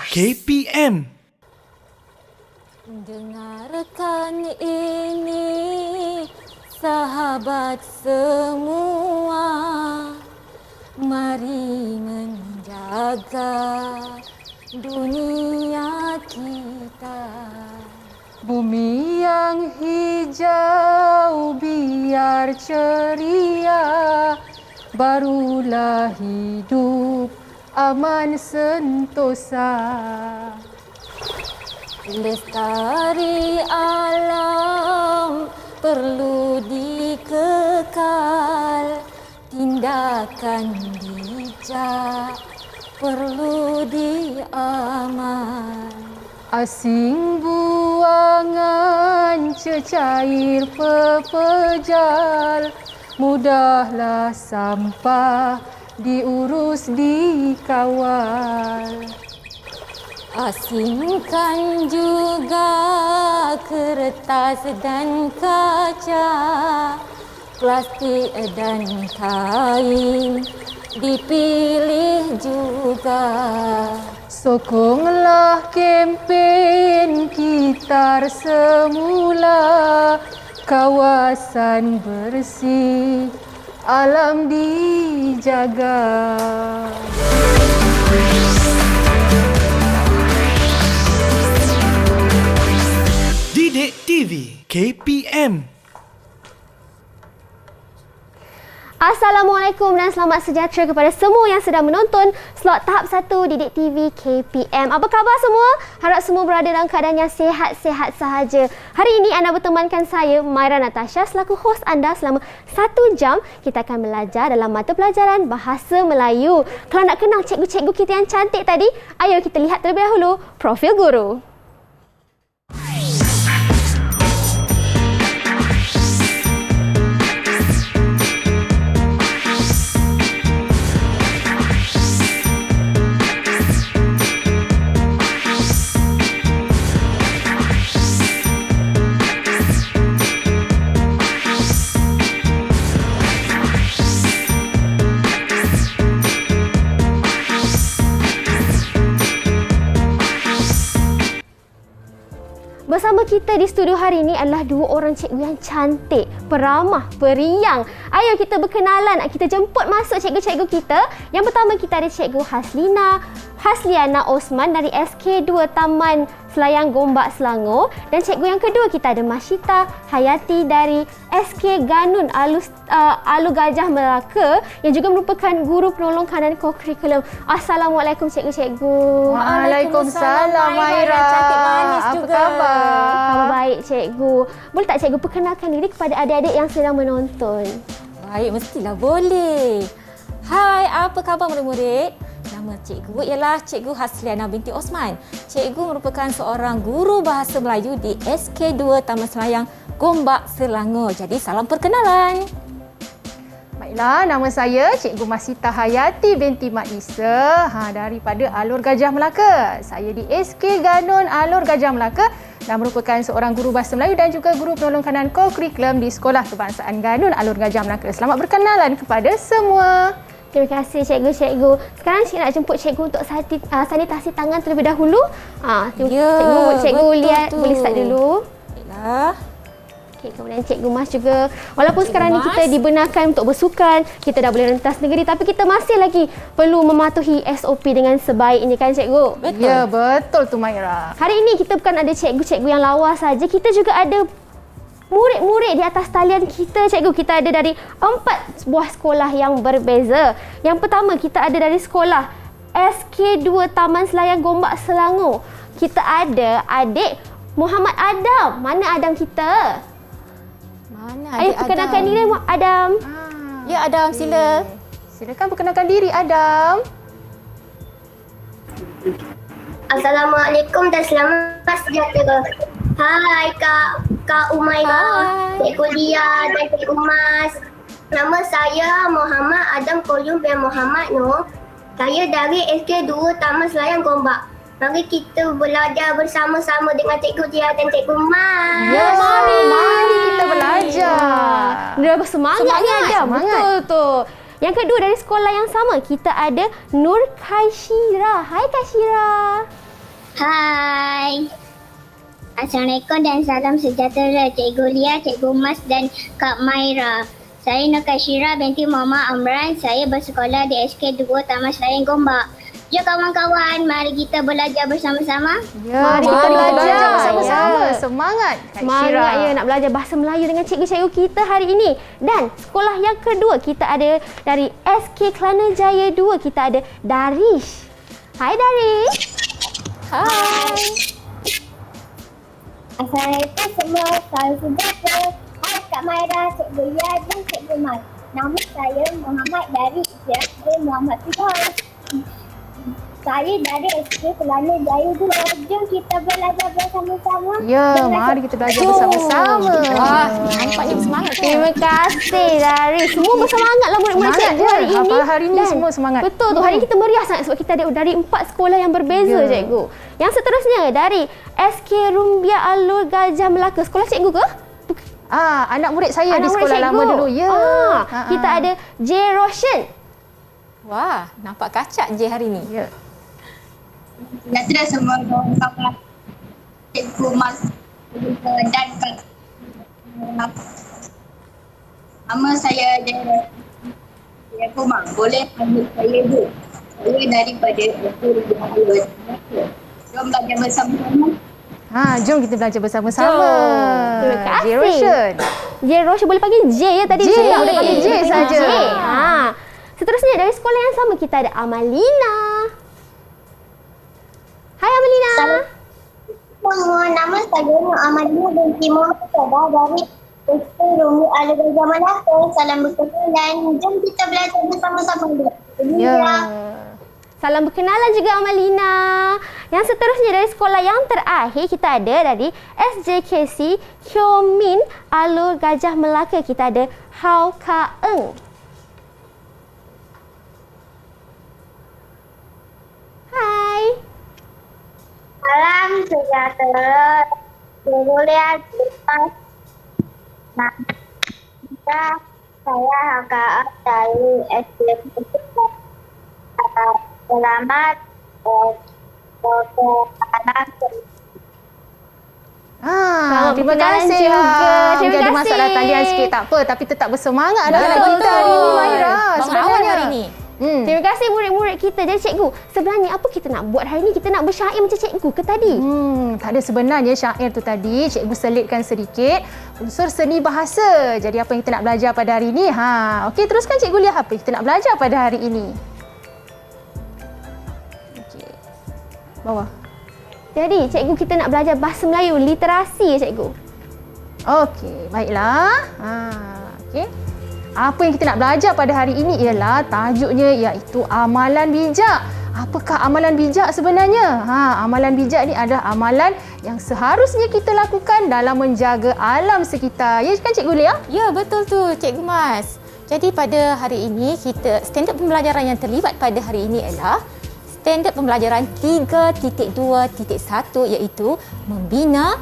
KPM. Dengarkan ini, sahabat semua, mari menjaga dunia kita. Bumi yang hijau biar ceria, barulah hidup aman sentosa. Lestari alam perlu dikekal, tindakan bijak perlu diamal. Asing buangan cecair pepejal, mudahlah sampah diurus dikawal. Asingkan juga kertas dan kaca, plastik dan kain dipilih juga. Sokonglah kempen Kitar Semula, kawasan bersih, alam dijaga. Didik TV KPM. Assalamualaikum dan selamat sejahtera kepada semua yang sedang menonton slot tahap 1 Didik TV KPM. Apa khabar semua? Harap semua berada dalam keadaan yang sihat-sihat sahaja. Hari ini anda bertemankan saya, Maira Natasha, selaku hos anda selama 1 jam. Kita akan belajar dalam mata pelajaran Bahasa Melayu. Kalau nak kenal cikgu-cikgu kita yang cantik tadi, ayo kita lihat terlebih dahulu profil guru. Bersama kita di studio hari ini adalah 2 orang cikgu yang cantik, peramah, periang. Ayo kita berkenalan, kita jemput masuk cikgu-cikgu kita. Yang pertama kita ada Cikgu Hasliana Osman dari SK2 Taman Selayang Gombak Selangor. Dan cikgu yang kedua kita ada Masyita Hayati dari SK Ganun Alu Gajah Melaka yang juga merupakan guru penolong kanan co-curriculum. Assalamualaikum cikgu-cikgu. Waalaikumsalam Maira. Cantik manis Apa juga. khabar? Khabar baik cikgu. Boleh tak cikgu perkenalkan diri kepada adik-adik yang sedang menonton? Baik, mestilah boleh. Hai, apa khabar murid-murid? Nama cikgu ialah Cikgu Hasliana binti Osman. Cikgu merupakan seorang guru bahasa Melayu di SK2 Taman Selayang Gombak Selangor. Jadi salam perkenalan. Baiklah, nama saya Cikgu Masyita Hayati binti Mat Isa daripada Alur Gajah Melaka. Saya di SK Ganun Alur Gajah Melaka dan merupakan seorang guru bahasa Melayu dan juga guru penolong kanan co-curriculum di Sekolah Kebangsaan Ganun Alur Gajah Melaka. Selamat berkenalan kepada semua. Terima kasih cikgu-cikgu. Sekarang cikgu nak jemput cikgu untuk sanitasi tangan terlebih dahulu. Cikgu lihat tu. boleh start dulu. Baiklah. Okay, kemudian Cikgu Mas juga. Walaupun Cikgu sekarang ni Mas. kita dibenarkan untuk bersukan, kita dah boleh rentas negeri, tapi kita masih lagi perlu mematuhi SOP dengan sebaiknya kan cikgu? Betul. Ya, betul tu Maira. Hari ini kita bukan ada cikgu-cikgu yang lawa saja, kita juga ada murid-murid di atas talian kita cikgu. Kita ada dari 4 buah sekolah yang berbeza. Yang pertama kita ada dari sekolah SK2 Taman Selayang Gombak Selangor. Kita ada adik Muhammad Adam. Mana Adam kita? Mana Ayo adik perkenalkan Adam? diri Adam. Ya Adam, sila. Silakan perkenalkan diri Adam. Assalamualaikum dan selamat sejahtera. Hai Kak Umaira, Hai. Cikgu Lia dan Cikgu Mas. Nama saya Muhammad Adam Koyum bin Muhammad Nur. Saya dari SK2 Taman Selayang Gombak. Mari kita belajar bersama-sama dengan Cikgu Lia dan Cikgu Mas. Ya, mari kita belajar. Dia bersemangat ni Adam. Semangat. Betul tu. Yang kedua dari sekolah yang sama, kita ada Nur Kaishira. Hai Kaishira. Hai. Assalamualaikum dan salam sejahtera Cikgu Lia, Cikgu Mas dan Kak Maira. Saya Nur Kashira binti Muhammad Amran. Saya bersekolah di SK 2 Taman Selayang Gombak. Jom kawan-kawan, mari kita belajar bersama-sama. Ya, mari kita belajar bersama-sama. Semangat Kak Semangat Syira. ya nak belajar bahasa Melayu dengan cikgu-cikgu kita hari ini. Dan sekolah yang kedua kita ada dari SK Kelana Jaya 2, kita ada Darish. Hai Darish. Hai. Assalamualaikum semua. Salam sejahtera. Hai Kak Maira, Cikgu Lia dan Cikgu Mas. Nama saya Muhammad dari SK Muhammad Tuhan. Saya dari SK Kelana Jaya 2. Jom kita belajar bersama-sama. Ya, mari kita belajar bersama-sama. Wah, nampaknya semangat kan? Terima kasih Darish. Semua bersemangatlah murid-murid Semangat cikgu je. hari ini. Hari ini Dan semua semangat. Betul tu. Hari ini kita meriah sangat sebab kita ada dari 4 sekolah yang berbeza Ya. cikgu. Yang seterusnya dari SK Rumbia Alur Gajah Melaka. Sekolah cikgu ke? Anak murid saya Anak di murid sekolah cikgu. lama dulu. Ya. Kita ada J. Roshan. Wah, nampak kacak je hari ni. Ya. Sejahtera semua kawan-kawan Cikgu Mas dan Kak. Nama saya Jaya Kumang. Boleh panggil saya Bu. Saya daripada SK. Jom belajar bersama-sama. Jom kita belajar bersama-sama. Terima kasih. J. Roshan. J. Roshan boleh panggil J ya tadi. J, boleh panggil J saja. Seterusnya dari sekolah yang sama kita ada Amalina. Hai Amalina. Semua nama saya Amadina binti Muhammad Sada dari SK Rumi Alur Gajah Melaka. Salam berkenalan. Jom kita belajar bersama-sama. Ya. Salam berkenalan juga Amalina. Yang seterusnya dari sekolah yang terakhir kita ada dari SJKC Kyo Min Alur Gajah Melaka. Kita ada Hau Ka Eng. Hai. Salam sejahtera. Boleh lepas. Nah, saya HKA dari SDM. Selamat Terima berkenalan kasih. juga. Terima Jadi kasih. masalah talian sikit tak apa, tapi tetap bersemangat anak-anak Betul. kita hari ini, Maira. Bangun awal hari ni. Terima kasih murid-murid kita. Jadi cikgu, sebenarnya apa kita nak buat hari ni? Kita nak bersyair macam cikgu ke tadi? Tak ada sebenarnya syair tu tadi. Cikgu selitkan sedikit unsur seni bahasa. Jadi apa yang kita nak belajar pada hari ini? Okey, teruskan cikgu lihat apa yang kita nak belajar pada hari ini. Okey. Bawah. Jadi cikgu kita nak belajar bahasa Melayu, literasi ya cikgu. Okey, baiklah. Okey. Apa yang kita nak belajar pada hari ini ialah tajuknya iaitu amalan bijak. Apakah amalan bijak sebenarnya? Amalan bijak ni adalah amalan yang seharusnya kita lakukan dalam menjaga alam sekitar. Ya kan Cikgu Lia? Ya, betul tu Cikgu Mas. Jadi pada hari ini standard pembelajaran yang terlibat pada hari ini ialah standard pembelajaran 3.2.1 iaitu membina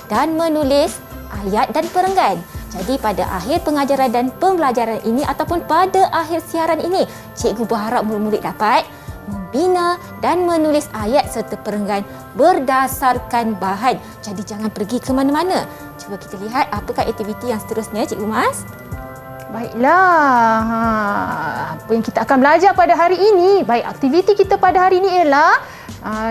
dan menulis ayat dan perenggan. Jadi pada akhir pengajaran dan pembelajaran ini ataupun pada akhir siaran ini, cikgu berharap murid-murid dapat membina dan menulis ayat serta perenggan berdasarkan bahan. Jadi jangan pergi ke mana-mana. Cuba kita lihat apakah aktiviti yang seterusnya Cikgu Mas. Baiklah. Apa yang kita akan belajar pada hari ini? Baik, aktiviti kita pada hari ini ialah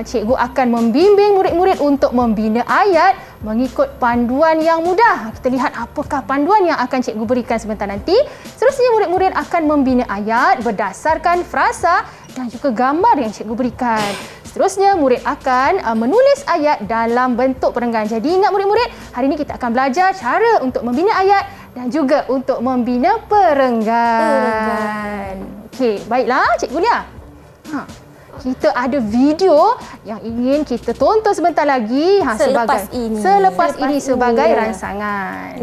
cikgu akan membimbing murid-murid untuk membina ayat mengikut panduan yang mudah. Kita lihat apakah panduan yang akan cikgu berikan sebentar nanti. Seterusnya murid-murid akan membina ayat berdasarkan frasa dan juga gambar yang cikgu berikan. Seterusnya murid akan menulis ayat dalam bentuk perenggan. Jadi ingat murid-murid, hari ini kita akan belajar cara untuk membina ayat dan juga untuk membina perenggan. Okey, baiklah Cikgu Lia. Kita ada video yang ingin kita tonton sebentar lagi Selepas ini. sebagai rangsangan.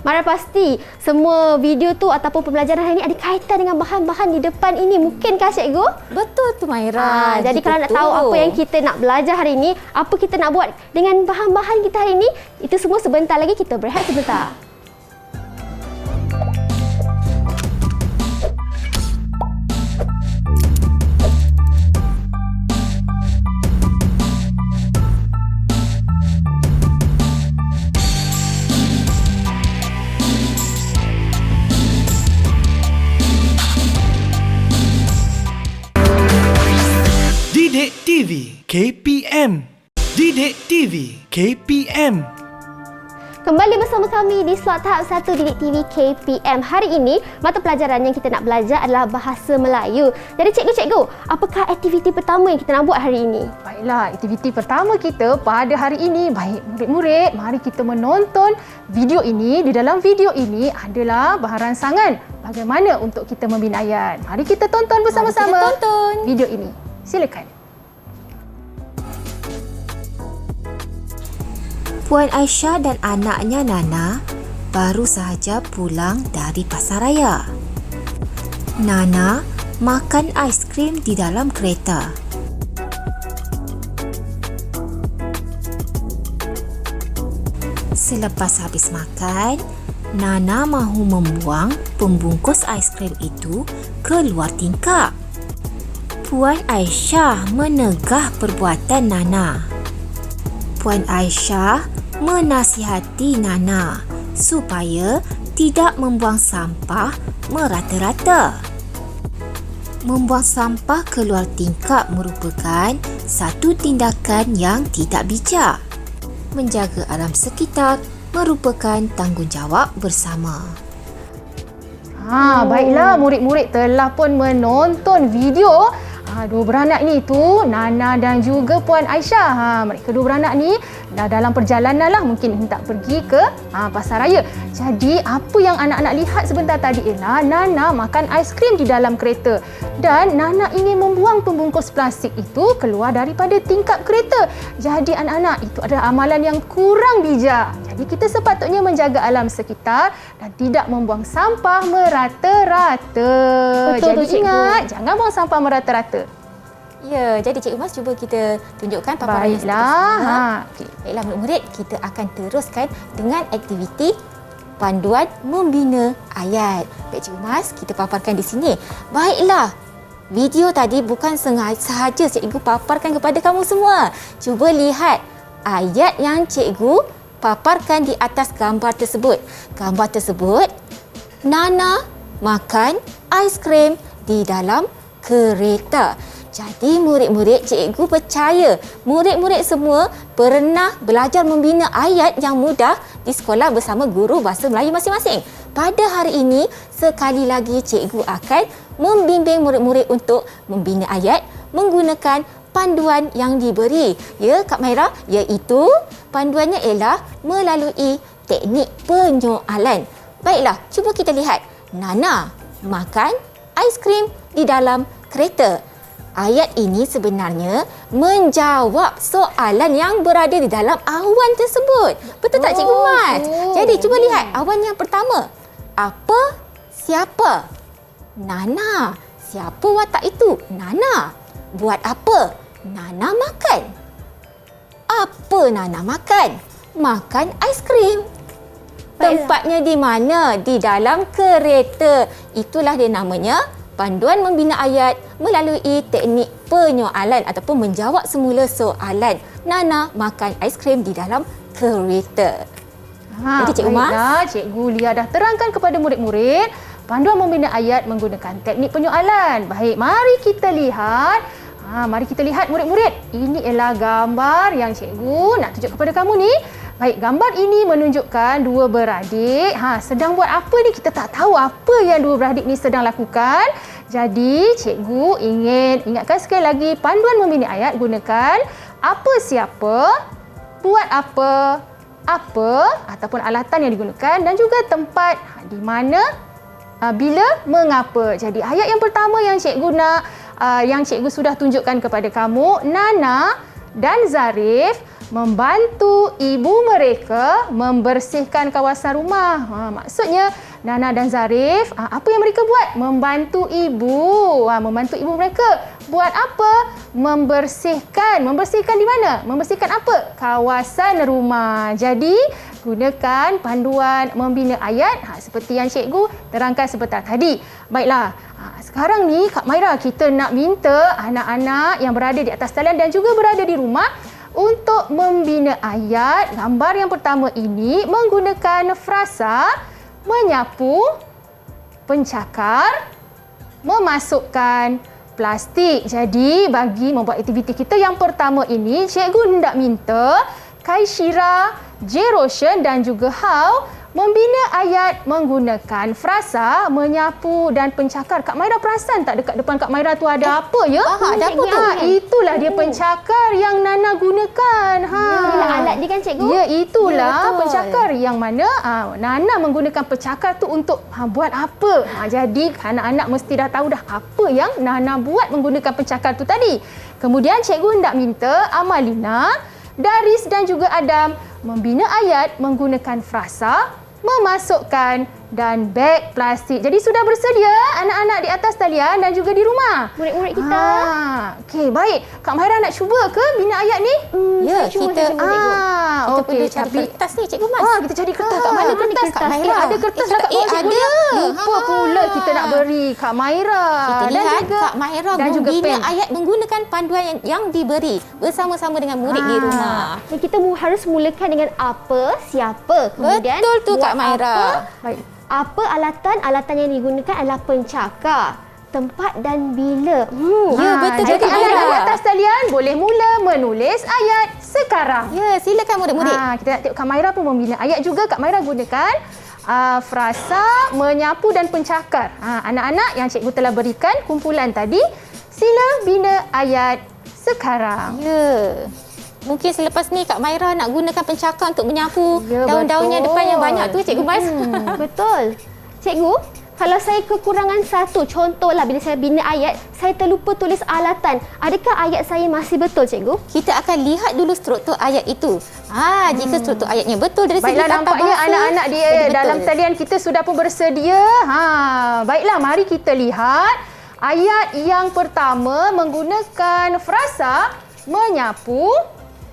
Mana pasti semua video tu ataupun pembelajaran hari ini ada kaitan dengan bahan-bahan di depan ini. Mungkinkah cikgu? Betul tu Maira. Jadi kalau nak tahu apa yang kita nak belajar hari ini, apa kita nak buat dengan bahan-bahan kita hari ini, itu semua sebentar lagi. Kita berehat sebentar. TV KPM. Didik TV KPM. Kembali bersama kami di slot tahap 1 Didik TV KPM. Hari ini, mata pelajaran yang kita nak belajar adalah Bahasa Melayu. Jadi cikgu, apakah aktiviti pertama yang kita nak buat hari ini? Baiklah, aktiviti pertama kita pada hari ini. Baik, murid-murid, mari kita menonton video ini. Di dalam video ini adalah bahan rangsangan bagaimana untuk kita membina ayat. Mari kita tonton bersama-sama Mari kita tonton video ini. Silakan. Puan Aisyah dan anaknya Nana baru sahaja pulang dari pasaraya. Nana makan aiskrim di dalam kereta. Selepas habis makan, Nana mahu membuang pembungkus aiskrim itu ke luar tingkap. Puan Aisyah menegah perbuatan Nana. Puan Aisyah menasihati Nana supaya tidak membuang sampah merata-rata. Membuang sampah ke luar tingkap merupakan satu tindakan yang tidak bijak. Menjaga alam sekitar merupakan tanggungjawab bersama. Baiklah, murid-murid telah pun menonton video dua beranak ni tu, Nana dan juga Puan Aisyah. Mereka dua beranak ni dah dalam perjalanan lah, mungkin hendak pergi ke pasaraya. Jadi apa yang anak-anak lihat sebentar tadi ialah Nana makan aiskrim di dalam kereta dan Nana ingin membuang pembungkus plastik itu keluar daripada tingkap kereta. Jadi anak-anak, itu adalah amalan yang kurang bijak. Jadi kita sepatutnya menjaga alam sekitar dan tidak membuang sampah merata-rata. Betul, Jadi ingat, jangan buang sampah merata-rata. Ya, jadi Cikgu Mas cuba kita tunjukkan paparan yang Baiklah. Baiklah murid-murid, kita akan teruskan dengan aktiviti panduan membina ayat. Baik Cikgu Mas, kita paparkan di sini. Baiklah, video tadi bukan sahaja Cikgu paparkan kepada kamu semua. Cuba lihat ayat yang Cikgu paparkan di atas gambar tersebut. Gambar tersebut, Nana makan aiskrim di dalam kereta. Jadi murid-murid, Cikgu percaya murid-murid semua pernah belajar membina ayat yang mudah di sekolah bersama guru bahasa Melayu masing-masing. Pada hari ini, sekali lagi Cikgu akan membimbing murid-murid untuk membina ayat menggunakan panduan yang diberi. Ya, Kak Maira, iaitu panduannya ialah melalui teknik penyoalan. Baiklah, cuba kita lihat. Nana makan aiskrim di dalam kereta. Ayat ini sebenarnya menjawab soalan yang berada di dalam awan tersebut. Betul tak Cikgu Mas? Jadi cuba lihat awan yang pertama. Apa? Siapa? Nana. Siapa watak itu? Nana. Buat apa? Nana makan. Apa Nana makan? Makan aiskrim. Tempatnya di mana? Di dalam kereta. Itulah dia namanya panduan membina ayat melalui teknik penyoalan ataupun menjawab semula soalan. Nana makan aiskrim di dalam kereta. Jadi Cikgu Mas, baiklah, Cikgu Lia dah terangkan kepada murid-murid panduan membina ayat menggunakan teknik penyoalan. Baik, mari kita lihat. Mari kita lihat murid-murid. Ini ialah gambar yang Cikgu nak tunjuk kepada kamu ni. Baik, gambar ini menunjukkan dua beradik. Sedang buat apa ni? Kita tak tahu apa yang dua beradik ni sedang lakukan. Jadi, Cikgu ingatkan sekali lagi panduan membina ayat gunakan apa siapa, buat apa ataupun alatan yang digunakan dan juga tempat di mana, bila, mengapa. Jadi, ayat yang pertama yang Cikgu nak yang Cikgu sudah tunjukkan kepada kamu, Nana dan Zarif membantu ibu mereka membersihkan kawasan rumah. Maksudnya Nana dan Zarif, apa yang mereka buat? Membantu ibu. Membantu ibu mereka. Buat apa? Membersihkan. Membersihkan di mana? Membersihkan apa? Kawasan rumah. Jadi, gunakan panduan membina ayat seperti yang Cikgu terangkan sebentar tadi. Baiklah, sekarang ni Kak Maira, kita nak minta anak-anak yang berada di atas talian dan juga berada di rumah untuk membina ayat. Gambar yang pertama ini menggunakan frasa menyapu, pencakar, memasukkan, plastik. Jadi bagi membuat aktiviti kita yang pertama ini, cikgu hendak minta Kaishira, Jeroshan dan juga Hao membina ayat menggunakan frasa, menyapu dan pencakar. Kak Maira perasan tak dekat depan Kak Maira tu ada apa ya? Ada apa tu? Itulah dia pencakar yang Nana gunakan. Inilah alat dia kan cikgu? Ya, itulah Ya, betul. pencakar yang mana Nana menggunakan pencakar tu untuk buat apa. Jadi anak-anak mesti dah tahu dah apa yang Nana buat menggunakan pencakar tu tadi. Kemudian cikgu hendak minta Amalina, Daris dan juga Adam membina ayat menggunakan frasa, memasukkan dan beg plastik. Jadi sudah bersedia anak-anak di atas talian dan juga di rumah? Murid-murid kita. Okey, baik. Kak Maira nak cuba ke bina ayat ni? Ya, saya cuba, kita saya cuba, cikgu. kita perlu cari kertas ni, Cikgu Mas. Kita cari kertas. Kat mana Mana kertas Kak kertas? Maira? Ada kertas dah kat bawah cikgu ada. ni. Lupa pula kita nak beri Kak Maira. Kita Dan lihat juga- Kak Maira dan juga membina pen. ayat menggunakan panduan yang diberi bersama-sama dengan murid di rumah. Jadi kita harus mulakan dengan apa, siapa. Kemudian Betul tu buat Kak Maira. Baik. Apa alatan yang digunakan adalah pencakar, tempat dan bila. Ya, betul Jadi Kak Maira. anak di atas talian boleh mula menulis ayat sekarang. Ya, silakan murid-murid. Kita nak tengok Kak Maira pun membina ayat juga. Kak Maira gunakan frasa, menyapu dan pencakar. Anak-anak yang cikgu telah berikan kumpulan tadi, sila bina ayat sekarang. Ya. Mungkin selepas ni Kak Maira nak gunakan pencakar untuk menyapu Ya, daun-daunnya betul. depan yang banyak tu, Cikgu Mas. Betul. Cikgu, kalau saya kekurangan satu, contohlah bila saya bina ayat, saya terlupa tulis alatan. Adakah ayat saya masih betul, Cikgu? Kita akan lihat dulu struktur ayat itu. Jika struktur ayatnya betul dari segi Baiklah, tata nampaknya bahasa, anak-anak di jadi betul. dalam talian kita sudah pun bersedia. Baiklah, mari kita lihat ayat yang pertama menggunakan frasa, menyapu,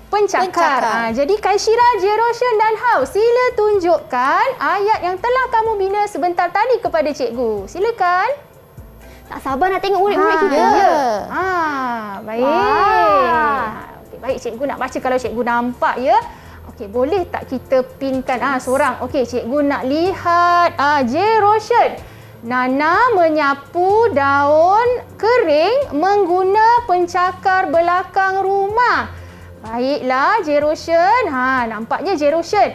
pencakar. Jadi Kaishira, Jeroshan dan Hao, sila tunjukkan ayat yang telah kamu bina sebentar tadi kepada cikgu. Silakan. Tak sabar nak tengok murid-murid kita. Ya. Baik. Wah. Okey, baik, cikgu nak baca kalau cikgu nampak ya. Okey, boleh tak kita pinkan seorang. Okey, cikgu nak lihat Jeroshan. Nana menyapu daun kering mengguna pencakar belakang rumah. Baiklah, Jeroshan. Nampaknya Jeroshan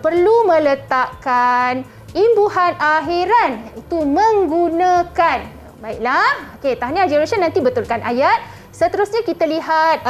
perlu meletakkan imbuhan akhiran, iaitu menggunakan. Baiklah. Okey, tahniah Jeroshan, nanti betulkan ayat. Seterusnya kita lihat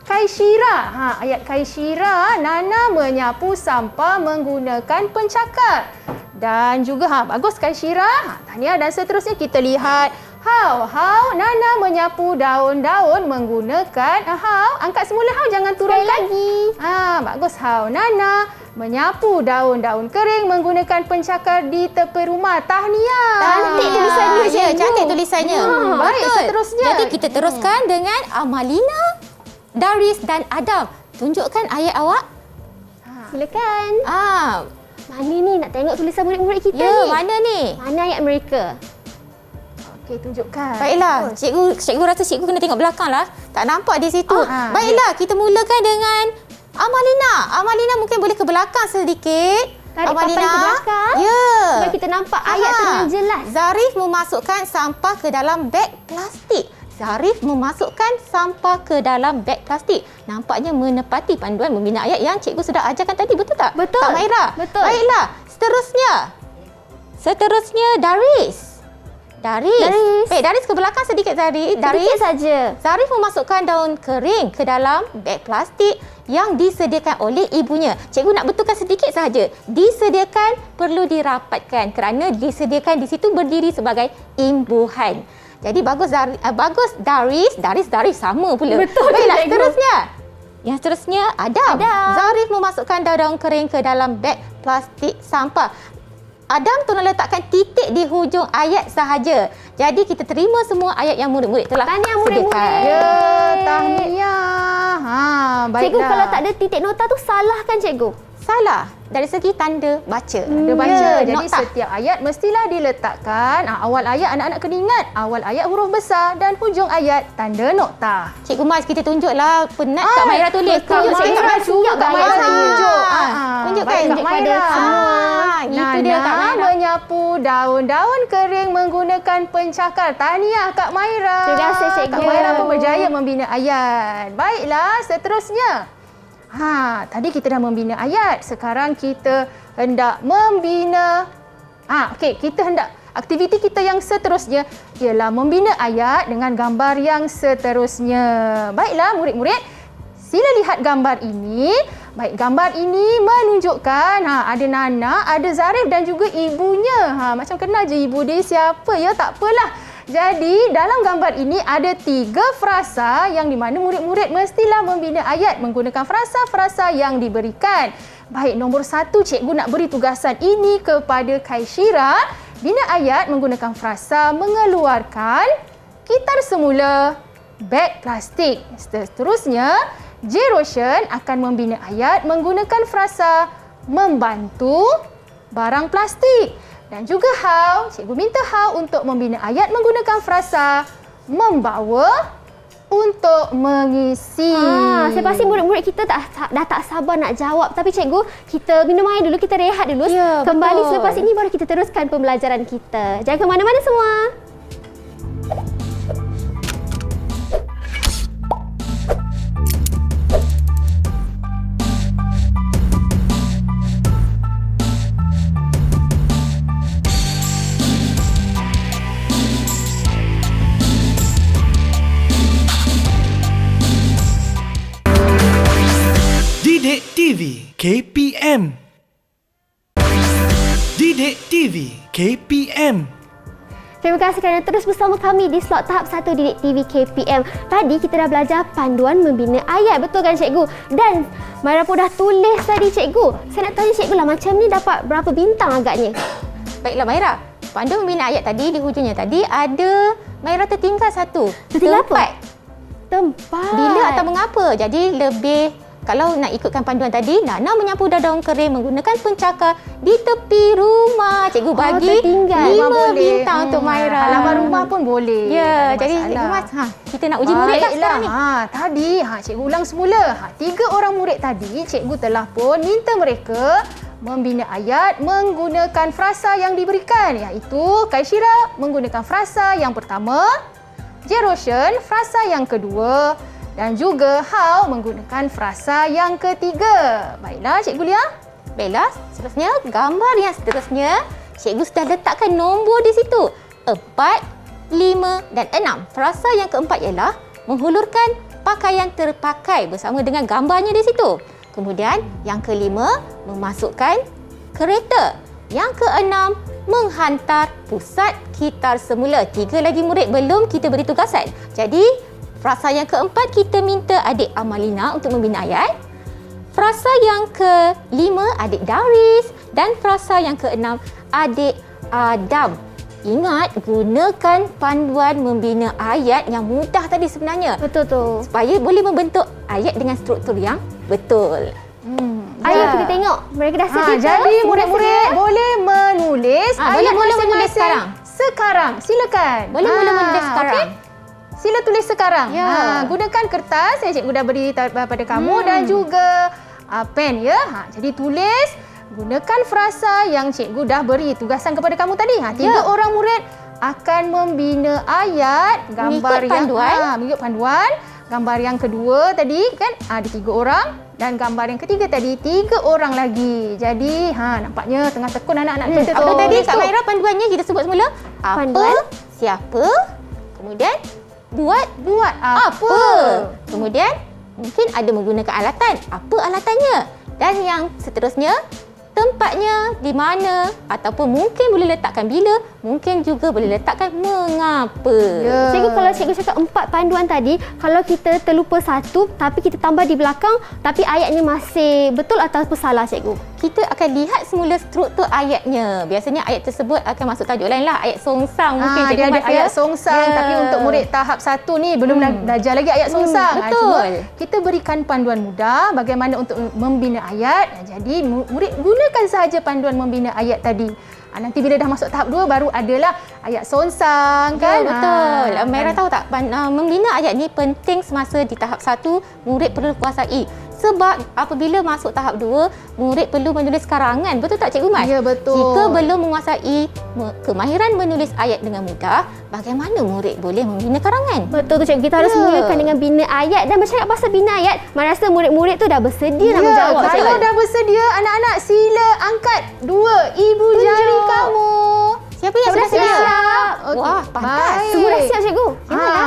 Kaishira. Ayat Kaishira, Nana menyapu sampah menggunakan pencakar. Dan juga bagus Kaishira. Tahniah. Dan seterusnya kita lihat Hao, Nana menyapu daun-daun menggunakan Hao. Angkat semula Hao, jangan turunkan. Lagi. Bagus Hao. Nana menyapu daun-daun kering menggunakan pencakar di tepi rumah. Tahniah. Cantik tulisannya, Ya, cikgu. cantik tulisannya. Baik, Betul. seterusnya. Jadi kita teruskan dengan Amalina, Daris dan Adam. Tunjukkan ayat awak. Silakan. Mana ni nak tengok tulisan murid-murid kita Ya, ni? mana ni? Mana ayat mereka? Okey, tunjukkan. Baiklah, cikgu rasa cikgu kena tengok belakang lah. Tak nampak di situ. Baiklah, kita mulakan dengan Amalina. Amalina mungkin boleh ke belakang sedikit. Tarik Amalina. papan ke belakang. Ya. Supaya kita nampak ayat terang jelas. Zarif memasukkan sampah ke dalam beg plastik. Zarif memasukkan sampah ke dalam beg plastik. Nampaknya menepati panduan membina ayat yang cikgu sudah ajarkan tadi. Betul tak? Betul. Kak Maira? Betul. Baiklah, seterusnya Daris. Baik, Daris ke belakang sedikit Daris. Sedikit saja. Zarif memasukkan daun kering ke dalam beg plastik yang disediakan oleh ibunya. Cikgu nak betulkan sedikit sahaja. Disediakan perlu dirapatkan kerana disediakan di situ berdiri sebagai imbuhan. Jadi bagus Daris sama pula. Betul, Baiklah, cikgu. seterusnya. Yang seterusnya Adam. Zarif memasukkan daun kering ke dalam beg plastik sampah. Adam tolong letakkan titik di hujung ayat sahaja. Jadi kita terima semua ayat yang murid-murid telah Tahniah murid-murid. sediakan. Ya, tahniah. Baiklah. Cikgu, kalau tak ada titik nota tu salah kan cikgu? Salah. Dari segi tanda baca. Dia baca. Jadi nota. setiap ayat mestilah diletakkan. Awal ayat anak-anak kena ingat. Awal ayat huruf besar dan hujung ayat tanda nokta. Cikgu Mas, kita tunjuklah penat Kak Maira tulis. Kak Tunjuk sikit Maira Kak juga Kak Maira tunjuk. Tunjukkan. Baik, Kak Tunjuk pada Maira. semua. Itu dia Kak Nana Maira. menyapu daun-daun kering menggunakan pencakar. Tahniah Kak Maira. Terima kasih, Cikgu. Kak Maira pun berjaya membina ayat. Baiklah, seterusnya. Tadi kita dah membina ayat. Sekarang kita hendak membina aktiviti kita yang seterusnya ialah membina ayat dengan gambar yang seterusnya. Baiklah murid-murid, sila lihat gambar ini. Baik, gambar ini menunjukkan ada Nana, ada Zarif dan juga ibunya. Macam kenal je ibu dia siapa ya, tak apalah. Jadi dalam gambar ini ada 3 frasa yang di mana murid-murid mestilah membina ayat menggunakan frasa-frasa yang diberikan. Baik, nombor 1 cikgu nak beri tugasan ini kepada Kaishira. Bina ayat menggunakan frasa mengeluarkan gitar semula beg plastik. Seterusnya, J. Roshan akan membina ayat menggunakan frasa membantu barang plastik. Dan juga Hao, cikgu minta Hao untuk membina ayat menggunakan frasa membawa untuk mengisi. Saya pasti murid-murid kita dah tak sabar nak jawab. Tapi cikgu, kita minum air dulu, kita rehat dulu. Ya, Kembali betul. selepas ini baru kita teruskan pembelajaran kita. Jangan ke mana-mana semua. Didik TV KPM. Didik TV KPM. Terima kasih kerana terus bersama kami di slot tahap 1 Didik TV KPM. Tadi kita dah belajar panduan membina ayat. Betul kan cikgu? Dan Maira pun dah tulis tadi cikgu. Saya nak tanya cikgu lah, macam ni dapat berapa bintang agaknya? Baiklah Maira. Panduan membina ayat tadi, di hujungnya tadi ada Maira tertinggal 1. Tertinggal apa? Tempat. Tempat. Bila atau mengapa? Jadi lebih, kalau nak ikutkan panduan tadi, Nana menyapu daun kering menggunakan pencakar di tepi rumah. Cikgu bagi tertinggal. 5 bintang untuk Maira. Halaman rumah pun boleh. Ya, tak ada jadi masalah. Cikgu Mas, kita nak uji murid tak sekarang ni? Tadi cikgu ulang semula. 3 orang murid tadi cikgu telah pun minta mereka membina ayat menggunakan frasa yang diberikan, iaitu Kaishira menggunakan frasa yang pertama, J. Roshan frasa yang kedua dan juga Hao menggunakan frasa yang ketiga. Baiklah cikgu Lia. Baiklah, seterusnya gambar yang seterusnya, cikgu sudah letakkan nombor di situ. 4, 5 dan 6. Frasa yang keempat ialah menghulurkan pakaian terpakai bersama dengan gambarnya di situ. Kemudian yang kelima, memasukkan kereta. Yang keenam, menghantar pusat gitar semula. 3 lagi murid belum kita beri tugasan. Jadi, frasa yang keempat kita minta adik Amalina untuk membina ayat. Frasa yang kelima adik Daris dan frasa yang keenam adik Adam. Ingat, gunakan panduan membina ayat yang mudah tadi sebenarnya. Betul tu. Supaya boleh membentuk ayat dengan struktur yang betul. Ayo kita tengok. Mereka dah sedia ke? Jadi murid-murid boleh menulis ayat boleh menulis masing-masing sekarang. Sekarang, silakan. Boleh mula menulis sekarang. okey? Sila tulis sekarang. Ya. Gunakan kertas yang cikgu dah beri pada kamu dan juga pen ya. Jadi tulis, gunakan frasa yang cikgu dah beri tugasan kepada kamu tadi. 3 orang murid akan membina ayat gambar Mengikut panduan. mengikut panduan. Gambar yang kedua tadi kan ada 3 orang dan gambar yang ketiga tadi 3 orang lagi. Jadi nampaknya tengah tekun anak-anak kita Apa tu. tadi Kak Maira panduannya kita sebut semula? Apa, Panduan. siapa, kemudian buat apa? Kemudian mungkin ada menggunakan alatan. Apa alatannya? Dan yang seterusnya, tempatnya di mana ataupun mungkin boleh letakkan bila, mungkin juga boleh letakkan mengapa. Ya. Cikgu, kalau cikgu cakap 4 panduan tadi, kalau kita terlupa satu tapi kita tambah di belakang tapi ayatnya masih betul atau salah cikgu? Kita akan lihat semula struktur ayatnya. Biasanya ayat tersebut akan masuk tajuk lain lah. Ayat songsang mungkin cikgu dia ada Mas, ayat songsang, Ya. tapi untuk murid tahap 1 ni belum belajar lagi ayat songsang. betul. Cuma kita berikan panduan mudah bagaimana untuk membina ayat. Jadi murid gunakan sahaja panduan membina ayat tadi. Nanti bila dah masuk tahap 2 baru adalah ayat songsang kan. Betul. Merah tahu tak, membina ayat ni penting semasa di tahap 1 murid perlu kuasai. Sebab apabila masuk tahap 2, murid perlu menulis karangan. Betul tak Cikgu Mas? Ya, betul. Jika belum menguasai kemahiran menulis ayat dengan mudah, bagaimana murid boleh membina karangan? Betul tu cikgu, kita harus mulakan dengan bina ayat. Dan bercakap pasal bina ayat, mana rasa murid-murid tu dah bersedia nak menjawab kalau cikgu. dah bersedia, anak-anak sila angkat 2 ibu jari kamu. Siapa yang sudah sedia? Okey. Wah, pantas. Baik. Semua dah siap cikgu.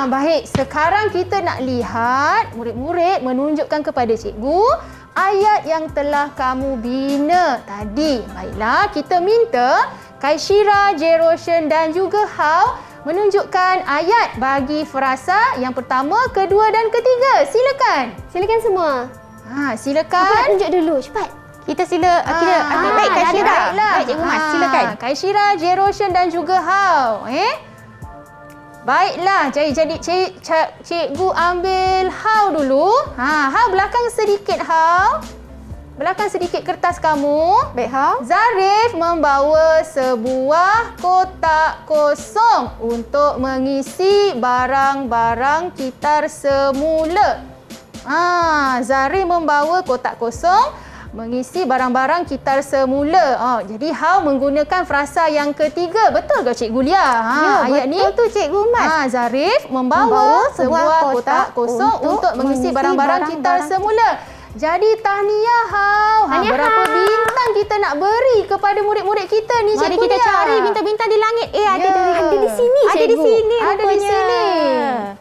Baik. Sekarang kita nak lihat murid-murid menunjukkan kepada cikgu ayat yang telah kamu bina tadi. Baiklah, kita minta Kaishira, Jeroshan dan juga Hao menunjukkan ayat bagi frasa yang pertama, kedua dan ketiga. Silakan. Silakan semua. Silakan. Apa nak tunjuk dulu? Cepat. Kita sila baik Kaishira. Baiklah. Baik Cikgu Mas, silakan. Kaishira, Jeroshan dan juga Hao. Baiklah, jadi cikgu ambil Hao dulu. Hao belakang sedikit Hao. Belakang sedikit kertas kamu. Baik Hao. Zarif membawa sebuah kotak kosong untuk mengisi barang-barang kitar semula. Zarif membawa kotak kosong mengisi barang-barang kitar semula. Jadi Hao menggunakan frasa yang ketiga. Betul ke Cikgu Lia? Ayat betul tu Cikgu Mas. Zarif membawa sebuah kotak kosong untuk mengisi barang-barang kitar semula. Jadi tahniah Hao. Tahniah, Berapa Hao. bintang kita nak beri kepada murid-murid kita ni Mari Cikgu kita Lia? cari bintang-bintang di langit. Ada Ada di sini Ada di cikgu. sini Ada di rupanya. sini.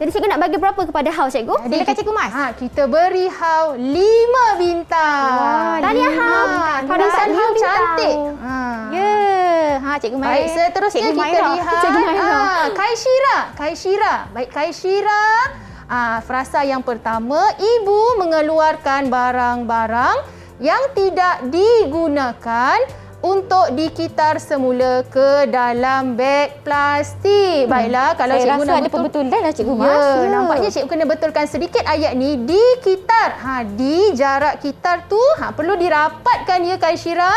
Jadi cikgu nak bagi berapa kepada Hao cikgu? Silakan Cikgu Mas. Kita beri Hao 5 bintang. Wah, Tahniah Hao. Kau dapat Tulisan 5 Hao bintang. cantik. Ya. Cikgu Mai. Baik, seterusnya Cikgu kita Maira. lihat Cikgu Maira. Kaishira. Baik, Kaishira. Frasa yang pertama, ibu mengeluarkan barang-barang yang tidak digunakan untuk dikitar semula ke dalam beg plastik. Baiklah, kalau Saya cikgu rasa nak ada pembetulan lah Cikgu Mas. Ya, nampaknya cikgu kena betulkan sedikit ayat ni. Dikitar. Di jarak kitar tu perlu dirapatkan ya Kaishira.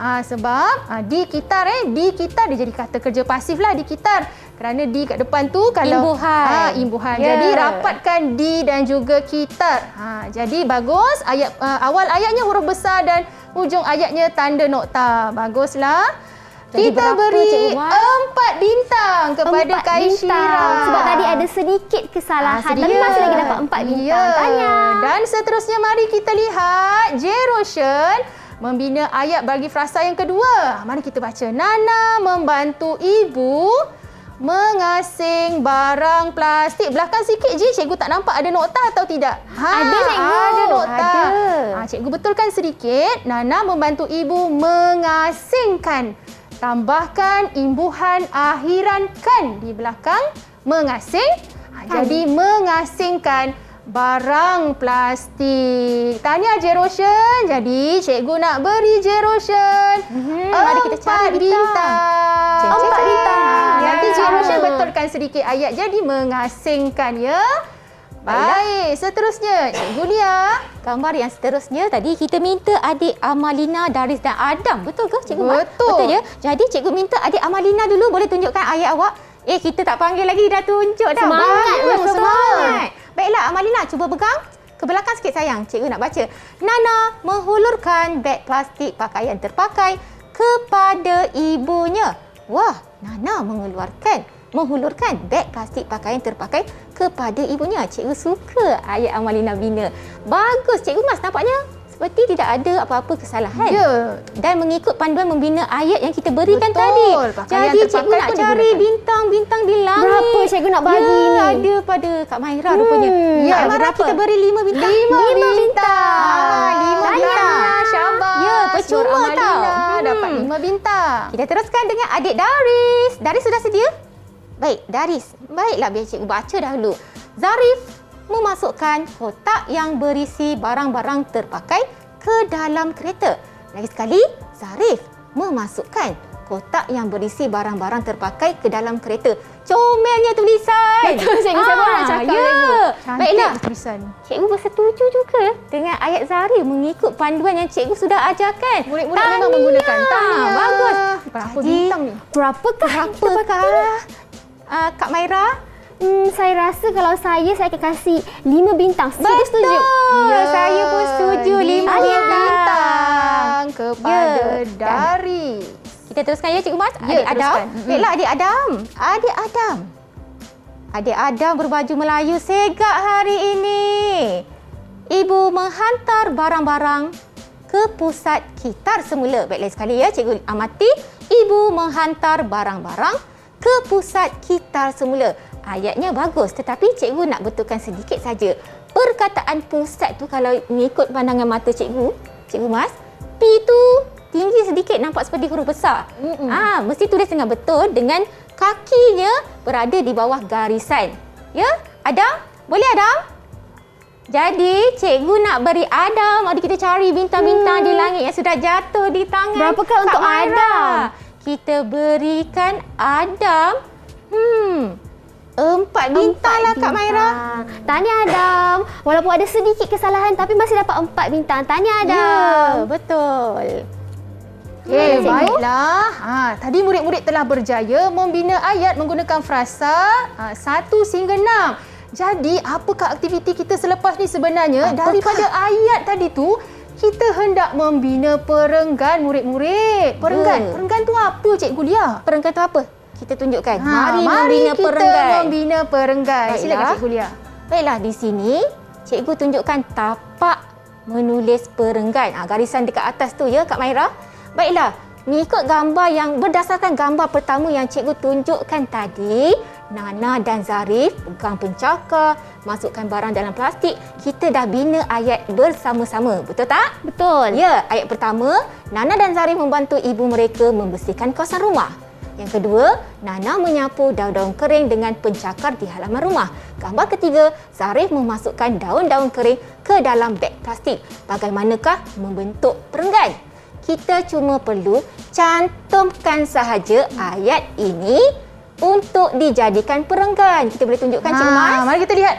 Sebab dikitar dikitar dia jadi kata kerja pasif lah dikitar. Kerana di kat depan tu kalau imbuhan. Ya. Jadi rapatkan di dan juga kitar. Jadi bagus ayat awal ayatnya huruf besar dan hujung ayatnya tanda nokta. Baguslah. Jadi Kita berapa, beri Cikgu Mas? 4 bintang kepada 4 Kaishira. bintang. Sebab tadi ada sedikit kesalahan. Tapi sedikit. masih lagi dapat 4 bintang. Tanya. Dan seterusnya mari kita lihat Jeroshan membina ayat bagi frasa yang kedua. Mari kita baca. Nana membantu ibu mengasing barang plastik. Belakang sikit je, cikgu tak nampak ada nokta atau tidak? Ada, cikgu. Ada nokta. Ada. Cikgu betulkan sedikit. Nana membantu ibu mengasingkan. Tambahkan imbuhan akhiran kan di belakang mengasing. Jadi mengasingkan barang plastik. Tahniah Jeroshan. Jadi cikgu nak beri Jeroshan Mari kita cari bintang. 4 bintang. Nanti Jeroshan betulkan sedikit ayat jadi mengasingkan ya. Baik, seterusnya Cikgu Lia. Gambar yang seterusnya tadi kita minta adik Amalina, Daris dan Adam. Betul ke Cikgu Mas? Betul. Betul ya. Jadi cikgu minta adik Amalina dulu boleh tunjukkan ayat awak. Kita tak panggil lagi dah tunjuk dah. Semangat, Bagus, betul. semangat. Baiklah Amalina cuba pegang ke belakang sikit sayang. Cikgu nak baca. Nana menghulurkan beg plastik pakaian terpakai kepada ibunya. Wah, Nana menghulurkan beg plastik pakaian terpakai kepada ibunya. Cikgu suka ayat Amalina bina. Bagus Cikgu Mas, nampaknya seperti tidak ada apa-apa kesalahan. Ya. Dan mengikut panduan membina ayat yang kita berikan Betul. tadi. Pakaian Jadi terpakai cikgu nak pun cari digunakan. bintang-bintang di langit. Berapa cikgu nak bagi ya, ni? ada pada Kak Maira rupanya. Ya, Kak Maira berapa? kita beri 5 bintang. 5 bintang. 5 Tanya. bintang. Syabas. Ya, percuma Nur Amalina tau. dapat 5 bintang. Kita teruskan dengan adik Daris. Daris sudah sedia? Baik, Daris. Baiklah, biar cikgu baca dahulu. Zarif memasukkan kotak yang berisi barang-barang terpakai ke dalam kereta. Lagi sekali, Zarif memasukkan kotak yang berisi barang-barang terpakai ke dalam kereta. Comelnya tulisan. Betul, cikgu. Saya baru nak cakap ya. Cantik Baiklah. tulisan. Cikgu bersetuju juga dengan ayat Zarif mengikut panduan yang cikgu sudah ajarkan. Murid-murid memang menggunakan. Tahniah. Bagus. Berapa Jadi, bintang ni? Berapakah? Kak Maira? Saya rasa kalau saya akan kasih 5 bintang. Setuju. Ya, saya pun setuju 5 bintang kepada Ya, Daris. Kita teruskan ya Cikgu Mas. Ya, Adik Adam. teruskan. Baiklah Adik Adam. Adik Adam berbaju Melayu segak hari ini. Ibu menghantar barang-barang ke pusat kitar semula. Baiklah sekali ya Cikgu amati. Ibu menghantar barang-barang ke pusat kitar semula. Ayatnya bagus tetapi cikgu nak betulkan sedikit saja. Perkataan pusat tu kalau mengikut pandangan mata cikgu Mas, P tu tinggi sedikit nampak seperti huruf besar. Mesti tulis dengan betul dengan kakinya berada di bawah garisan. Ya, Adam? Boleh Adam? Jadi cikgu nak beri Adam, mari kita cari bintang-bintang di langit yang sudah jatuh di tangan. Berapakah Kak untuk Maira? Adam? Kita berikan Adam 4 bintang lah Kak Maira. Tahniah Adam. Walaupun ada sedikit kesalahan tapi masih dapat 4 bintang. Tahniah Adam. Ya, betul. Okey, baiklah. Tadi murid-murid telah berjaya membina ayat menggunakan frasa 1 hingga 6. Jadi, apakah aktiviti kita selepas ni sebenarnya? Daripada ayat tadi tu, kita hendak membina perenggan murid-murid. Perenggan tu apa Cikgu Lia? Perenggan tu apa? Kita tunjukkan. Mari membina kita perenggan. membina perenggan. Baiklah. Silakan Cikgu Lia. Baiklah, di sini cikgu tunjukkan tapak menulis perenggan. Garisan dekat atas tu ya Kak Maira. Baiklah, mengikut gambar yang berdasarkan gambar pertama yang cikgu tunjukkan tadi, Nana dan Zarif pegang pencakar, masukkan barang dalam plastik. Kita dah bina ayat bersama-sama. Betul tak? Betul. Ya, ayat pertama, Nana dan Zarif membantu ibu mereka membersihkan kawasan rumah. Yang kedua, Nana menyapu daun-daun kering dengan pencakar di halaman rumah. Gambar ketiga, Zarif memasukkan daun-daun kering ke dalam beg plastik. Bagaimanakah membentuk perenggan? Kita cuma perlu cantumkan sahaja ayat ini untuk dijadikan perenggan. Kita boleh tunjukkan Cikgu Mas? Mari kita lihat.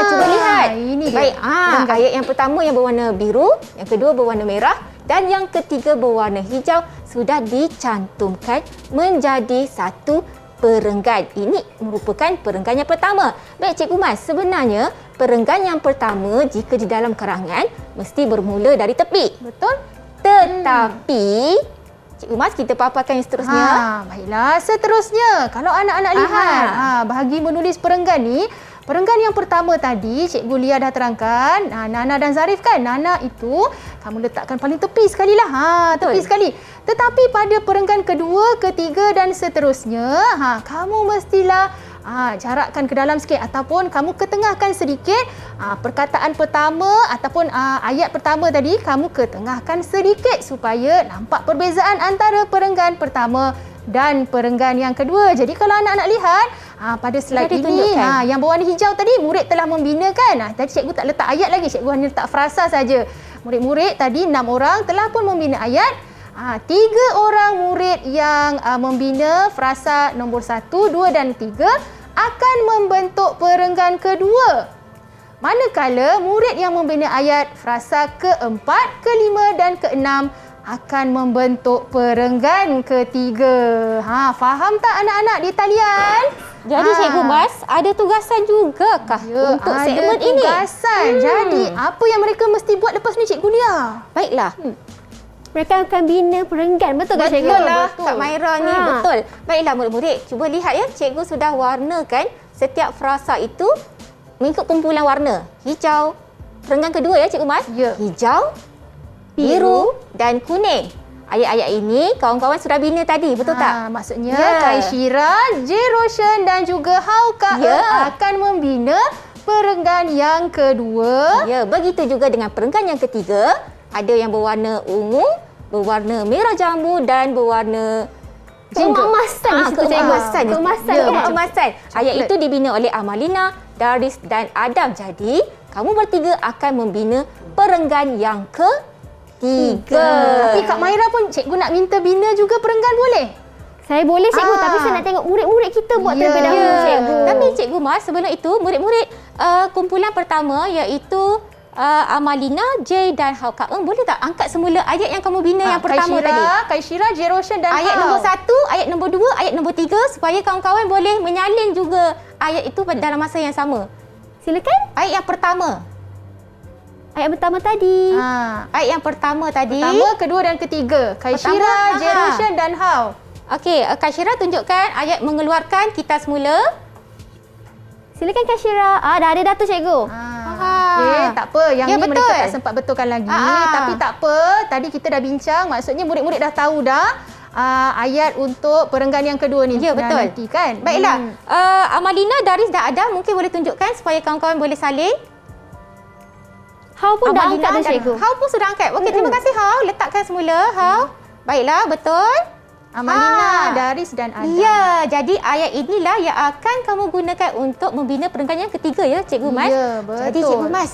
Cuba lihat. Ini dia. Baik, Perenggan. ayat yang pertama yang berwarna biru, yang kedua berwarna merah dan yang ketiga berwarna hijau sudah dicantumkan menjadi satu perenggan. Ini merupakan perenggan yang pertama. Baik Cikgu Mas, sebenarnya perenggan yang pertama jika di dalam karangan mesti bermula dari tepi. Betul? Tetapi Cikgu Mas, kita paparkan yang seterusnya. Baiklah, seterusnya kalau anak-anak lihat bahagi menulis perenggan ni, perenggan yang pertama tadi Cikgu Lia dah terangkan, Nana dan Zarif kan. Nana itu kamu letakkan paling tepi sekali lah. Tepi sekali. Tetapi pada perenggan kedua, ketiga dan seterusnya, kamu mestilah jarakkan ke dalam sikit ataupun kamu ketengahkan sedikit. Perkataan pertama ataupun ayat pertama tadi kamu ketengahkan sedikit supaya nampak perbezaan antara perenggan pertama dan perenggan yang kedua. Jadi kalau anak-anak lihat pada slide ini yang berwarna hijau tadi murid telah membina kan. Tadi cikgu tak letak ayat lagi, cikgu hanya letak frasa saja. Murid-murid tadi 6 orang telah pun membina ayat. 3 orang murid yang membina frasa nombor 1, 2 dan 3 akan membentuk perenggan kedua. Manakala murid yang membina ayat frasa keempat, kelima dan keenam akan membentuk perenggan ketiga. Faham tak anak-anak di talian? Jadi Cikgu Mas, ada tugasan jugakah untuk segmen ini? Ada tugasan. Jadi apa yang mereka mesti buat lepas ni Cikgu Lia? Baiklah. Mereka akan bina perenggan. Betul tak Cikgu? Betul lah Kak Maira ni, betul. Baiklah murid-murid, cuba lihat ya. Cikgu sudah warnakan setiap frasa itu mengikut kumpulan warna. Hijau. Perenggan kedua ya Cikgu Mas. Ya. Hijau, biru dan kuning. Ayat-ayat ini kawan-kawan sudah bina tadi, betul tak? Maksudnya Ya. Kak Syira, J. Roshan dan juga Hao Kak Ya. akan membina perenggan yang kedua. Ya, begitu juga dengan perenggan yang ketiga. Ada yang berwarna ungu, berwarna merah jambu dan berwarna Keemasan di situ, cikgu. Keemasan. Keemasan, Ya, kan? keemasan. Ayat itu dibina oleh Amalina, Daris dan Adam. Jadi, kamu bertiga akan membina perenggan yang ketiga. Tapi Kak Maira pun cikgu nak minta bina juga perenggan boleh? Saya boleh cikgu, Ah. tapi saya nak tengok murid-murid kita buat Ya. terlebih dahulu, cikgu. Tapi Cikgu Mas, sebelum itu, murid-murid kumpulan pertama iaitu Amalina, J dan Hao Kak Eng, boleh tak angkat semula ayat yang kamu bina yang pertama tadi? Kak Syira, J. Roshan dan Ayat Hao. nombor 1, ayat nombor 2, ayat nombor 3 supaya kawan-kawan boleh menyalin juga ayat itu dalam masa yang sama. Silakan. Ayat yang pertama. Ayat pertama tadi. Ayat yang pertama tadi. Pertama, kedua dan ketiga. Kak Pertama, Syira, J. aha. Roshan dan Hao. Okey, Kak Syira tunjukkan ayat mengeluarkan kita semula. Silakan Kak Syira. Dah ada tu, cikgu. Okey, tak apa. Yang Ya, ni mereka betul. tak sempat betulkan lagi. Ah. Tapi tak apa. Tadi kita dah bincang. Maksudnya murid-murid dah tahu dah ayat untuk perenggan yang kedua ni. Ya, betul. Nanti kan? Baiklah, Amalina, Daris dan Adam mungkin boleh tunjukkan supaya kawan-kawan boleh saling. Hao pun dah Amalina angkat tu, dan cikgu. Hao pun sudah angkat. Okey, terima kasih Hao. Letakkan semula, Hao. Baiklah, betul. Amalina, Daris dan Adam. Ya, jadi ayat inilah yang akan kamu gunakan untuk membina perenggan yang ketiga ya, Cikgu Mas. Ya, betul. Jadi Cikgu Mas,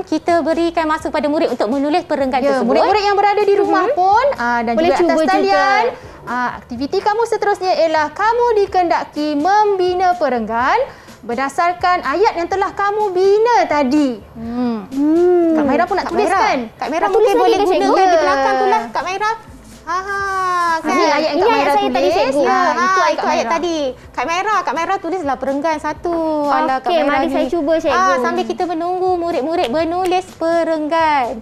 kita berikan masa pada murid untuk menulis perenggan Ya, tersebut. murid-murid yang berada di rumah pun dan Boleh juga cuba atas talian. juga. Aktiviti kamu seterusnya ialah kamu dikendaki membina perenggan berdasarkan ayat yang telah kamu bina tadi. Kak Maira pun nak Kak tulis Maira. kan? Kak Maira Nak mungkin tulis boleh lagi ke, gunakan Cikgu? di belakang tu lah, Kak Maira. Kan? Ini ayat yang Ini Kak ayat Maira saya tadi, tulis. cikgu. Ya, itu ayat Kak Maira. tadi. Kak Maira tulislah perenggan satu. Alah, Kak Okey, Maira mari ni. saya cuba, cikgu. Sambil kita menunggu murid-murid menulis perenggan.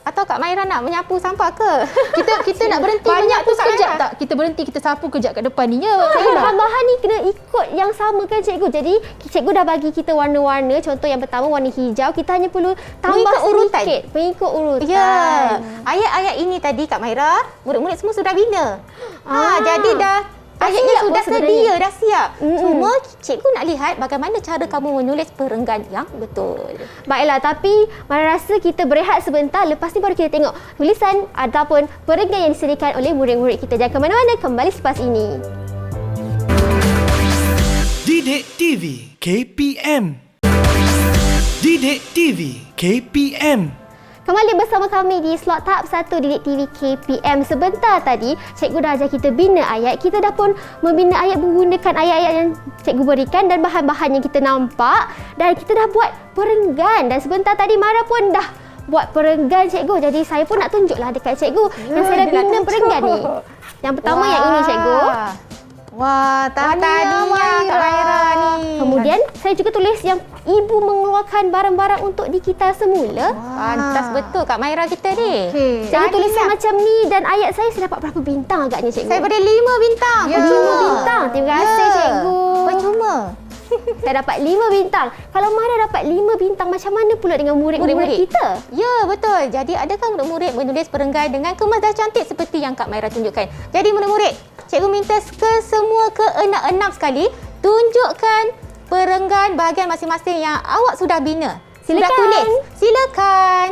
Atau Kak Maira nak menyapu sampah ke? Kita nak berhenti Banyak menyapu tu, Kak sekejap Maira. tak? Kita berhenti, kita sapu kejap kat depan ni. Ya, Cikgu, Maira. bahan ni kena ikut yang sama kan, cikgu? Jadi, cikgu dah bagi kita warna-warna. Contoh yang pertama, warna hijau. Kita hanya perlu tambah Mengikut urutan. sedikit. Mengikut urutan. Ya. Ayat-ayat ini tadi Kak Maira, murid-murid semua sudah bina. Jadi dah ayatnya siap sudah pun sebenarnya. sedia, dah siap. Mm-mm. Cuma cikgu nak lihat bagaimana cara kamu menulis perenggan yang betul. Baiklah, tapi Mara rasa kita berehat sebentar. Lepas ni baru kita tengok tulisan ataupun perenggan yang disediakan oleh murid-murid kita. Jangan ke mana-mana, kembali selepas ini. Didik TV KPM. Didik TV KPM. Kembali bersama kami di slot tahap 1 Didik TV KPM. Sebentar tadi, cikgu dah ajar kita bina ayat. Kita dah pun membina ayat menggunakan ayat-ayat yang cikgu berikan dan bahan-bahan yang kita nampak. Dan kita dah buat perenggan. Dan sebentar tadi Mara pun dah buat perenggan, cikgu. Jadi saya pun nak tunjuklah dekat cikgu yang saya dah dia nak bina tunjuk. perenggan ni. Yang pertama yang ini, cikgu. Wah, tahniah Kak Maira ni. Kemudian saya juga tulis yang ibu mengeluarkan barang-barang untuk di kita semula. Pantas betul Kak Maira kita ni. Okey. Jadi tulisan Tahniah. macam ni dan ayat saya dapat berapa bintang agaknya, cikgu? Saya beri 5 bintang. Ya. 5 bintang. Terima kasih, cikgu. Percuma. Saya dapat 5 bintang. Kalau Mara dapat 5 bintang, macam mana pula dengan murid-murid kita? Ya, betul. Jadi adakah murid-murid menulis perenggan dengan kemas dah cantik seperti yang Kak Maira tunjukkan? Jadi murid-murid, cikgu minta semua keenam-enam sekali tunjukkan perenggan bahagian masing-masing yang awak sudah bina. Sudah Silakan. tulis. Silakan.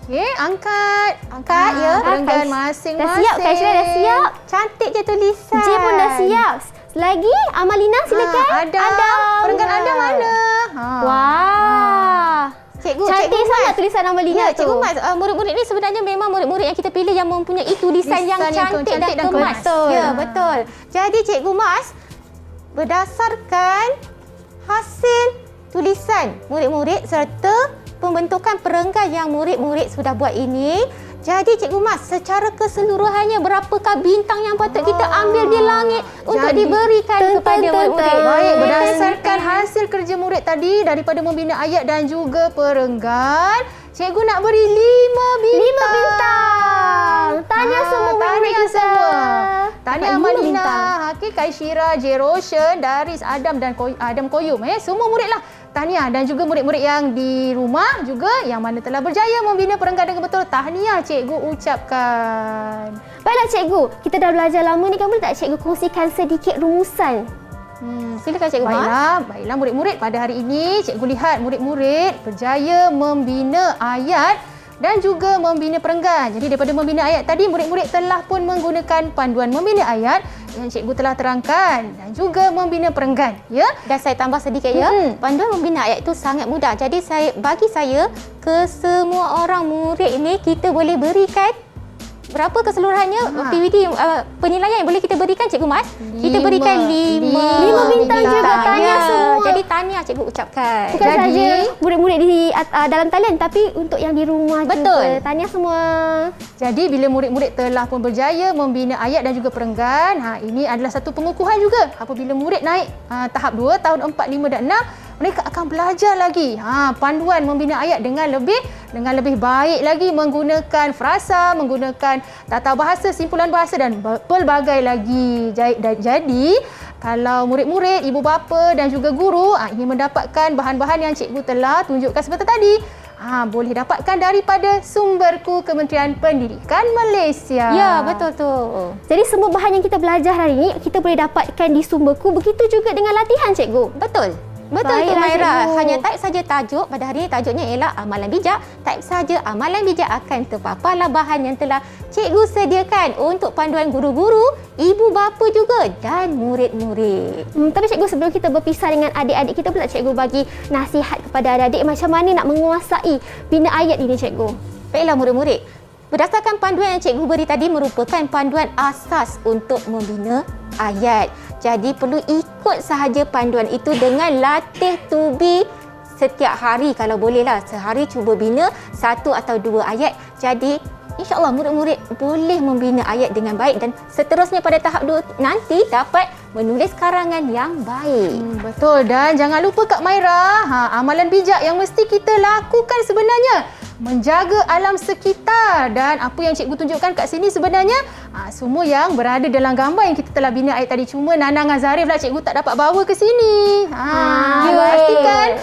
Okey, angkat. Angkat ya. Perenggan Dah masing-masing. siap, Kak Syirah dah siap. Cantik je tulisan. J pun dah siap. Lagi, Amalina silakan. Adam. Perenggan Adam mana? Wah. Cikgu, Cantik Cikgu sangat Mas. tulisan Amalina Ya, tu. Cikgu Mas, murid-murid ni sebenarnya memang murid-murid yang kita pilih yang mempunyai tulisan yang cantik dan kemas. Betul. Ya, betul. Jadi Cikgu Mas, berdasarkan hasil tulisan murid-murid serta pembentukan perenggan yang murid-murid sudah buat ini, jadi Cikgu Mas, secara keseluruhannya berapakah bintang yang patut kita ambil di langit untuk Jadi, diberikan kepada murid-murid? Baik, berdasarkan hasil kerja murid tadi daripada membina ayat dan juga perenggan, cikgu nak beri 5 bintang. 5 bintang. Tahniah semua murid-murid Tahniah kita. semua. Tahniah Dapat 5 Amalina, bintang. Okey, Kaishira, J. Roshan, Daris, Adam dan Adam Koyum. Semua murid lah. Tahniah. Dan juga murid-murid yang di rumah juga yang mana telah berjaya membina perenggan dengan betul. Tahniah cikgu ucapkan. Baiklah cikgu, kita dah belajar lama ni, kamu boleh tak cikgu kongsikan sedikit rumusan? Silakan Cikgu Mas. Baiklah murid-murid, pada hari ini cikgu lihat murid-murid berjaya membina ayat dan juga membina perenggan. Jadi daripada membina ayat tadi, murid-murid telah pun menggunakan panduan membina ayat yang cikgu telah terangkan dan juga membina perenggan. Ya? Dan saya tambah sedikit ya. Panduan membina ayat itu sangat mudah. Jadi bagi saya, ke semua orang murid ini kita boleh berikan berapa keseluruhannya PVD penilaian yang boleh kita berikan Cikgu Mas? Kita berikan 5 bintang juga. Tahniah semua. Jadi tahniah Cikgu ucapkan. Bukan saja murid-murid di dalam talian, tapi untuk yang di rumah Betul. juga. Tahniah semua. Jadi bila murid-murid telah pun berjaya membina ayat dan juga perenggan, ini adalah satu pengukuhan juga. Apabila murid naik tahap 2, tahun 4, 5 dan 6, mereka akan belajar lagi panduan membina ayat dengan lebih baik lagi, menggunakan frasa, menggunakan tata bahasa, simpulan bahasa dan pelbagai lagi. Jadi kalau murid-murid, ibu bapa dan juga guru ingin mendapatkan bahan-bahan yang cikgu telah tunjukkan sebentar tadi, boleh dapatkan daripada Sumberku Kementerian Pendidikan Malaysia. Ya, betul tu. Jadi semua bahan yang kita belajar hari ini kita boleh dapatkan di Sumberku. Begitu juga dengan latihan cikgu. Betul. Betul tu Baiklah, Maira. cikgu. Hanya type saja tajuk. Pada hari ini tajuknya ialah amalan bijak. Type saja amalan bijak, akan terpaparlah bahan yang telah cikgu sediakan untuk panduan guru-guru, ibu bapa juga dan murid-murid. Tapi cikgu, sebelum kita berpisah dengan adik-adik kita, boleh tak cikgu bagi nasihat kepada adik-adik macam mana nak menguasai bina ayat ini cikgu? Baiklah murid-murid. Berdasarkan panduan yang cikgu beri tadi merupakan panduan asas untuk membina ayat. Jadi perlu ikut sahaja panduan itu dengan latih tubi setiap hari kalau bolehlah. Sehari cuba bina 1 atau 2 ayat. Jadi insya-Allah murid-murid boleh membina ayat dengan baik dan seterusnya pada tahap 2 nanti dapat menulis karangan yang baik. Betul. Dan jangan lupa Kak Maira, amalan bijak yang mesti kita lakukan sebenarnya menjaga alam sekitar. Dan apa yang cikgu tunjukkan kat sini sebenarnya semua yang berada dalam gambar yang kita telah bina ayat tadi. Cuma Nana dengan Zarif lah cikgu tak dapat bawa ke sini. Pastikan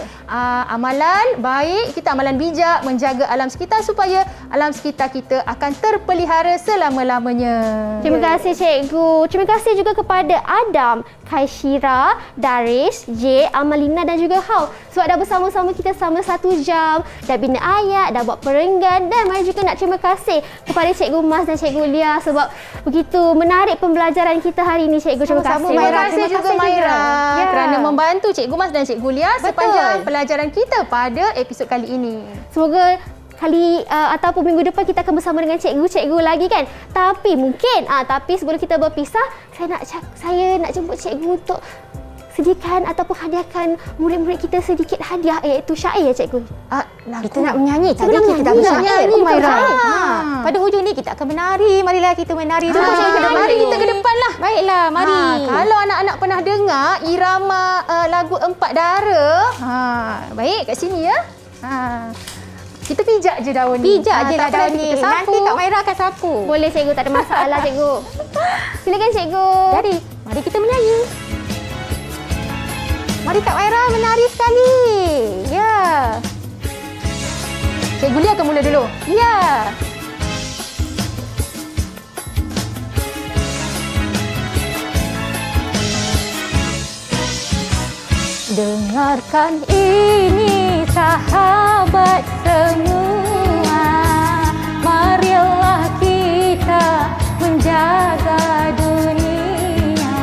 amalan baik, kita amalan bijak menjaga alam sekitar supaya alam sekitar kita akan terpelihara selama-lamanya. Terima kasih cikgu. Terima kasih juga kepada Adam, Kaishira, Daris, J, Amalina dan juga Hau. Sebab dah bersama-sama kita selama 1 jam. Dah bina ayat, dah buat perenggan. Dan Mari juga nak terima kasih kepada Cikgu Mas dan Cikgu Lia sebab begitu menarik pembelajaran kita hari ini cikgu. Terima kasih. Terima kasih juga Maira kerana membantu Cikgu Mas dan Cikgu Lia sepanjang pelajaran kita pada episod kali ini. Semoga kali ataupun minggu depan kita akan bersama dengan cikgu-cikgu lagi kan. Tapi mungkin tapi sebelum kita berpisah, saya nak jemput cikgu untuk sediakan ataupun hadiahkan murid-murid kita sedikit hadiah, iaitu syair ya cikgu. Kita nak menyanyi. Tadi nak kita dah menyanyi. menyanyi Maira. Betul. Pada hujung ni kita akan menari. Marilah kita menari. Mari kita ke depan lah. Baiklah, mari. Kalau anak-anak pernah dengar irama lagu Empat Dara, baik kat sini ya. Kita pijak je daun ni. Pijak je lah tak daun apa, ni. kita sapu. Nanti Kak Maira akan sapu. Boleh cikgu, tak ada masalah cikgu. Silakan cikgu. Jadi, mari kita menyanyi. Mari Kak Maira menari sekali. Ya. Cikgu Lia akan mula dulu. Ya. Dengarkan ini sahabat semua, marilah kita menjaga dunia.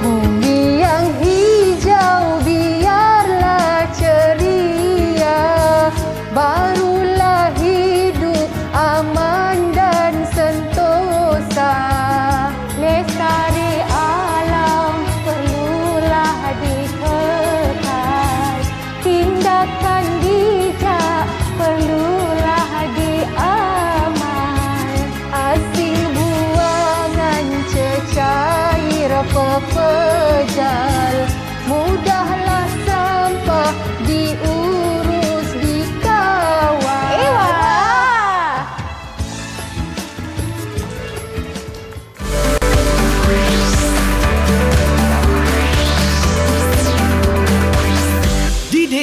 Bumi yang hijau biarlah ceria, barulah hidup aman dan sentosa. Lestari alam perlulah dikekal, tindakan bijak perlulah diamal. Asing buangan cecair pepejal, mudahlah sampah diurus dikawal.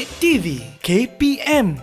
Didik TV KPM